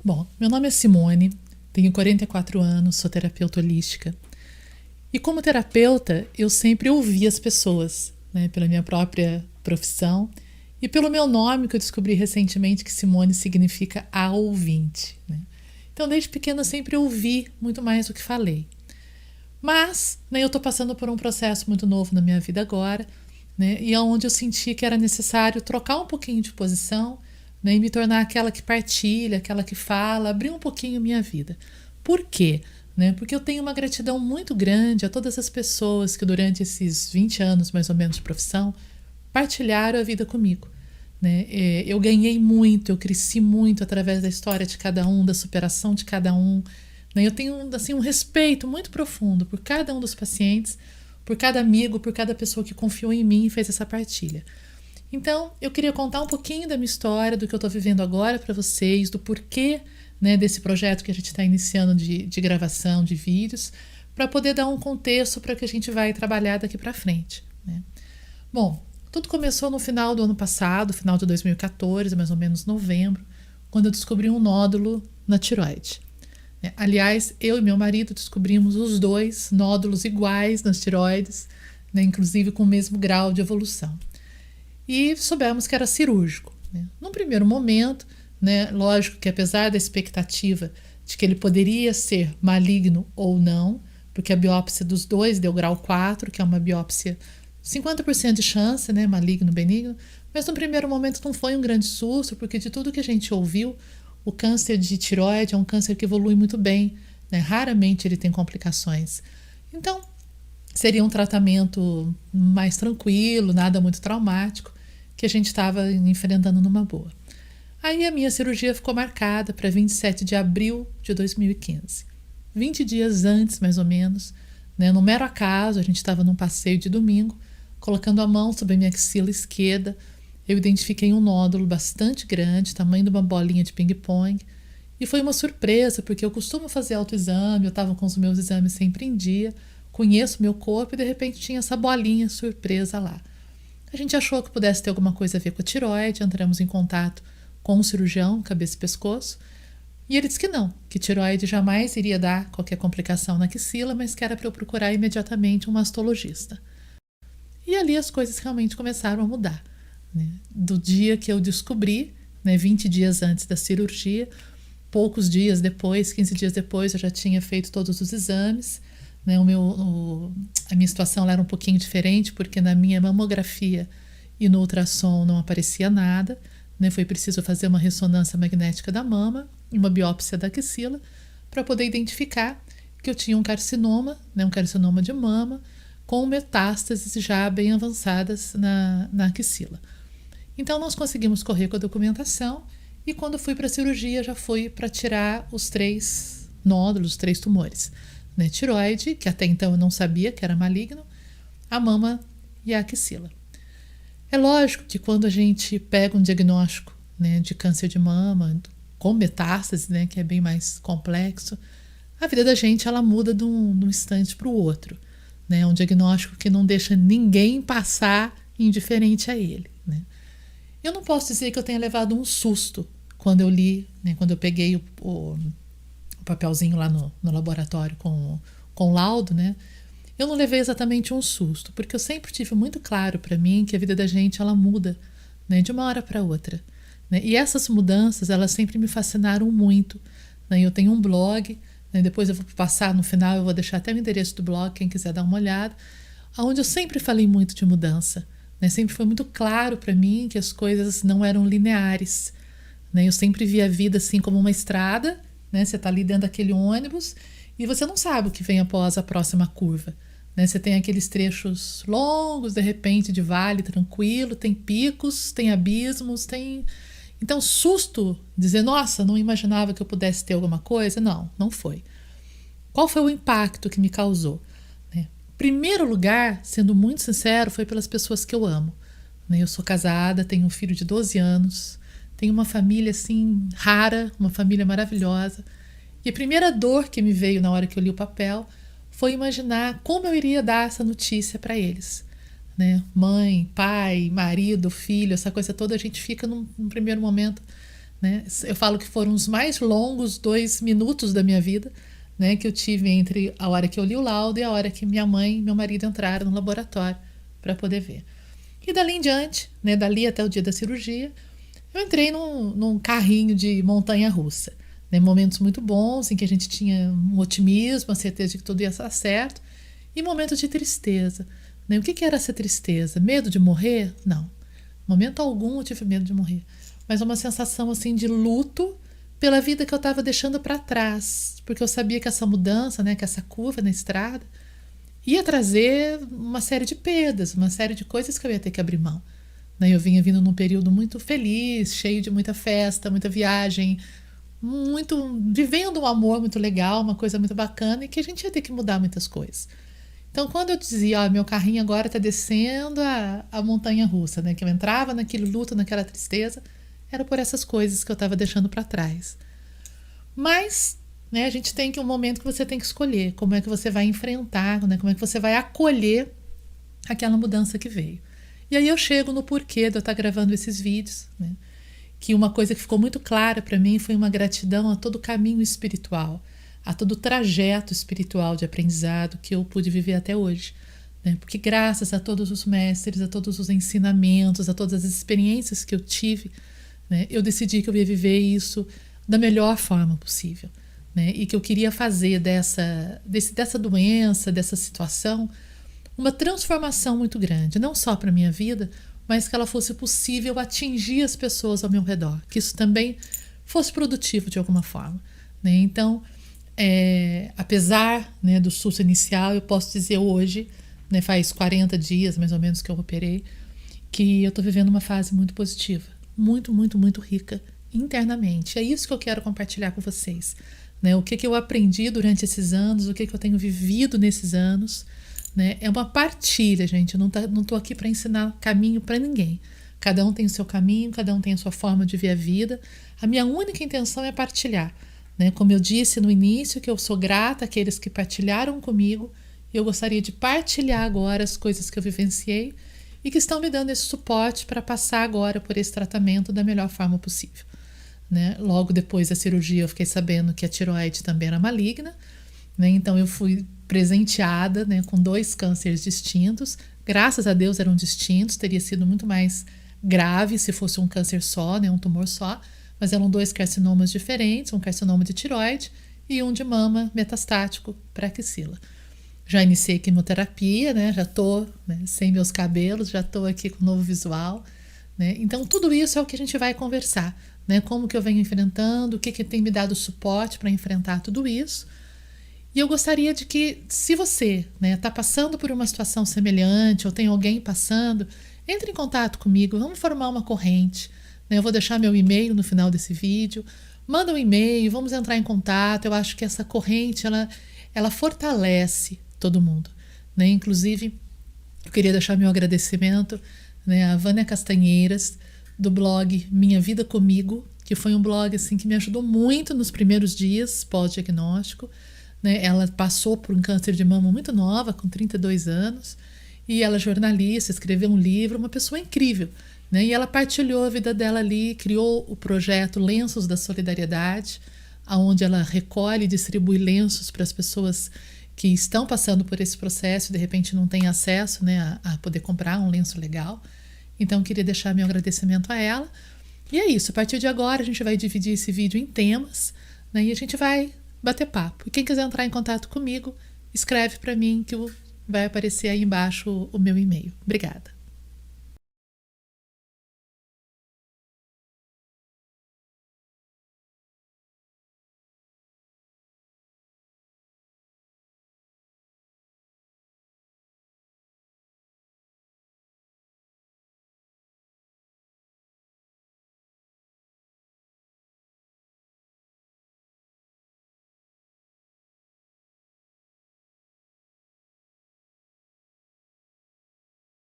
Bom, meu nome é Simone, tenho 44 anos, sou terapeuta holística. E como terapeuta, eu sempre ouvi as pessoas, né, pela minha própria profissão e pelo meu nome, que eu descobri recentemente que Simone significa a ouvinte, né? Então, desde pequena, eu sempre ouvi muito mais do que falei. Mas, né, eu estou passando por um processo muito novo na minha vida agora, né, e é onde eu senti que era necessário trocar um pouquinho de posição, né, e me tornar aquela que partilha, aquela que fala, abrir um pouquinho minha vida. Por quê? Né, porque eu tenho uma gratidão muito grande a todas as pessoas que durante esses 20 anos, mais ou menos, de profissão, partilharam a vida comigo. Né? Eu ganhei muito, eu cresci muito através da história de cada um, da superação de cada um. Né? Eu tenho assim, um respeito muito profundo por cada um dos pacientes, por cada amigo, por cada pessoa que confiou em mim e fez essa partilha. Então, eu queria contar um pouquinho da minha história, do que eu estou vivendo agora para vocês, do porquê, né, desse projeto que a gente está iniciando de gravação de vídeos, para poder dar um contexto para que a gente vai trabalhar daqui para frente. Né? Bom, tudo começou no final do ano passado, final de 2014, mais ou menos novembro, quando eu descobri um nódulo na tireoide. Aliás, eu e meu marido descobrimos os dois nódulos iguais nas tireoides, né, inclusive com o mesmo grau de evolução. E soubemos que era cirúrgico. Né? Num primeiro momento, né, lógico que apesar da expectativa de que ele poderia ser maligno ou não, porque a biópsia dos dois deu grau 4, que é uma biópsia 50% de chance, né, maligno, benigno, mas no primeiro momento não foi um grande susto, porque de tudo que a gente ouviu, o câncer de tireoide é um câncer que evolui muito bem, né, raramente ele tem complicações. Então, seria um tratamento mais tranquilo, nada muito traumático, que a gente estava enfrentando numa boa. Aí a minha cirurgia ficou marcada para 27 de abril de 2015. 20 dias antes, mais ou menos, né, no mero acaso, a gente estava num passeio de domingo, colocando a mão sobre a minha axila esquerda, eu identifiquei um nódulo bastante grande, tamanho de uma bolinha de ping-pong, e foi uma surpresa, porque eu costumo fazer autoexame, eu estava com os meus exames sempre em dia, conheço meu corpo e de repente tinha essa bolinha surpresa lá. A gente achou que pudesse ter alguma coisa a ver com a tireoide, entramos em contato com um cirurgião, cabeça e pescoço, e ele disse que não, que tireoide jamais iria dar qualquer complicação na axila, mas que era para eu procurar imediatamente um mastologista. E ali as coisas realmente começaram a mudar. Né? Do dia que eu descobri, né, 20 dias antes da cirurgia, poucos dias depois, 15 dias depois, eu já tinha feito todos os exames. Né? A minha situação era um pouquinho diferente, porque na minha mamografia e no ultrassom não aparecia nada. Né? Foi preciso fazer uma ressonância magnética da mama e uma biópsia da axila para poder identificar que eu tinha um carcinoma, né, um carcinoma de mama, com metástases já bem avançadas na axila. Então nós conseguimos correr com a documentação e quando fui para a cirurgia já fui para tirar os 3 nódulos, os 3 tumores. Né? Tireoide, que até então eu não sabia que era maligno, a mama e a axila. É lógico que quando a gente pega um diagnóstico, né, de câncer de mama com metástase, né, que é bem mais complexo, a vida da gente ela muda de um instante para o outro. Né? É um diagnóstico que não deixa ninguém passar indiferente a ele. Né? Eu não posso dizer que eu tenha levado um susto quando eu li, né, quando eu peguei o papelzinho lá no laboratório com o laudo, né? Eu não levei exatamente um susto, porque eu sempre tive muito claro para mim que a vida da gente ela muda, né, de uma hora para outra. Né? E essas mudanças elas sempre me fascinaram muito. Né? Eu tenho um blog, né, depois eu vou passar no final, eu vou deixar até o endereço do blog, quem quiser dar uma olhada, onde eu sempre falei muito de mudança. Né? Sempre foi muito claro para mim que as coisas não eram lineares. Né? Eu sempre vi a vida assim como uma estrada, né? Você está ali dentro daquele ônibus e você não sabe o que vem após a próxima curva. Né? Você tem aqueles trechos longos, de repente, de vale tranquilo, tem picos, tem abismos, tem... Então, susto, dizer, nossa, não imaginava que eu pudesse ter alguma coisa, não foi. Qual foi o impacto que me causou? Né? Primeiro lugar, sendo muito sincero, foi pelas pessoas que eu amo. Né? Eu sou casada, tenho um filho de 12 anos, tenho uma família assim rara, uma família maravilhosa. E a primeira dor que me veio na hora que eu li o papel foi imaginar como eu iria dar essa notícia para eles. Né? Mãe, pai, marido, filho, essa coisa toda, a gente fica num primeiro momento né? Eu falo que foram os mais longos 2 minutos da minha vida, né, que eu tive entre a hora que eu li o laudo e a hora que minha mãe e meu marido entraram no laboratório para poder ver. E dali em diante, né, dali até o dia da cirurgia, eu entrei num carrinho de montanha-russa. Né, momentos muito bons em que a gente tinha um otimismo, a certeza de que tudo ia dar certo, e momentos de tristeza. Né? O que era essa tristeza? Medo de morrer? Não. Momento algum eu tive medo de morrer. Mas uma sensação assim de luto pela vida que eu estava deixando para trás. Porque eu sabia que essa mudança, né, que essa curva na estrada, ia trazer uma série de perdas, uma série de coisas que eu ia ter que abrir mão. Né? Eu vinha vindo num período muito feliz, cheio de muita festa, muita viagem, vivendo um amor muito legal, uma coisa muito bacana, e que a gente ia ter que mudar muitas coisas. Então, quando eu dizia, ó, meu carrinho agora está descendo a montanha-russa, né, que eu entrava naquele luto, naquela tristeza, era por essas coisas que eu estava deixando para trás. Mas, né, a gente tem um momento que você tem que escolher como é que você vai enfrentar, né, como é que você vai acolher aquela mudança que veio. E aí eu chego no porquê de eu estar gravando esses vídeos, né, que uma coisa que ficou muito clara para mim foi uma gratidão a todo o caminho espiritual, a todo o trajeto espiritual de aprendizado que eu pude viver até hoje. Né? Porque graças a todos os mestres, a todos os ensinamentos, a todas as experiências que eu tive, né, eu decidi que eu ia viver isso da melhor forma possível. Né? E que eu queria fazer dessa doença, dessa situação, uma transformação muito grande, não só para a minha vida, mas que ela fosse possível atingir as pessoas ao meu redor, que isso também fosse produtivo de alguma forma. Né? Então, apesar, né, do susto inicial, eu posso dizer hoje, né, faz 40 dias mais ou menos que eu operei, que eu estou vivendo uma fase muito positiva, muito, muito, muito rica internamente. É isso que eu quero compartilhar com vocês. Né? O que eu aprendi durante esses anos, o que eu tenho vivido nesses anos. Né? É uma partilha, gente. Eu não estou aqui para ensinar caminho para ninguém. Cada um tem o seu caminho, cada um tem a sua forma de ver a vida. A minha única intenção é partilhar. Né? Como eu disse no início, que eu sou grata àqueles que partilharam comigo, eu gostaria de partilhar agora as coisas que eu vivenciei e que estão me dando esse suporte para passar agora por esse tratamento da melhor forma possível. Né? Logo depois da cirurgia eu fiquei sabendo que a tireoide também era maligna, né? Então eu fui presenteada, né, com 2 cânceres distintos. Graças a Deus eram distintos, teria sido muito mais grave se fosse um câncer só, né, um tumor só, mas eram 2 carcinomas diferentes, um carcinoma de tireoide e um de mama metastático para axila. Já iniciei quimioterapia, né, já estou, né, sem meus cabelos, já estou aqui com um novo visual. Né? Então tudo isso é o que a gente vai conversar. Né? Como que eu venho enfrentando, o que tem me dado suporte para enfrentar tudo isso. E eu gostaria de que, se você está passando por uma situação semelhante ou tem alguém passando, entre em contato comigo, vamos formar uma corrente. Né? Eu vou deixar meu e-mail no final desse vídeo. Manda um e-mail, vamos entrar em contato. Eu acho que essa corrente, ela fortalece todo mundo. Né? Inclusive, eu queria deixar meu agradecimento, né, a Vânia Castanheiras, do blog Minha Vida Comigo, que foi um blog assim, que me ajudou muito nos primeiros dias pós-diagnóstico. Né? Ela passou por um câncer de mama muito nova, com 32 anos, e ela é jornalista, escreveu um livro, uma pessoa incrível. Né? E ela partilhou a vida dela ali, criou o projeto Lenços da Solidariedade, onde ela recolhe e distribui lenços para as pessoas que estão passando por esse processo e de repente não têm acesso, né, a poder comprar um lenço legal. Então, queria deixar meu agradecimento a ela. E é isso, a partir de agora a gente vai dividir esse vídeo em temas, né, e a gente vai bater papo. E quem quiser entrar em contato comigo, escreve para mim que vai aparecer aí embaixo o meu e-mail. Obrigada.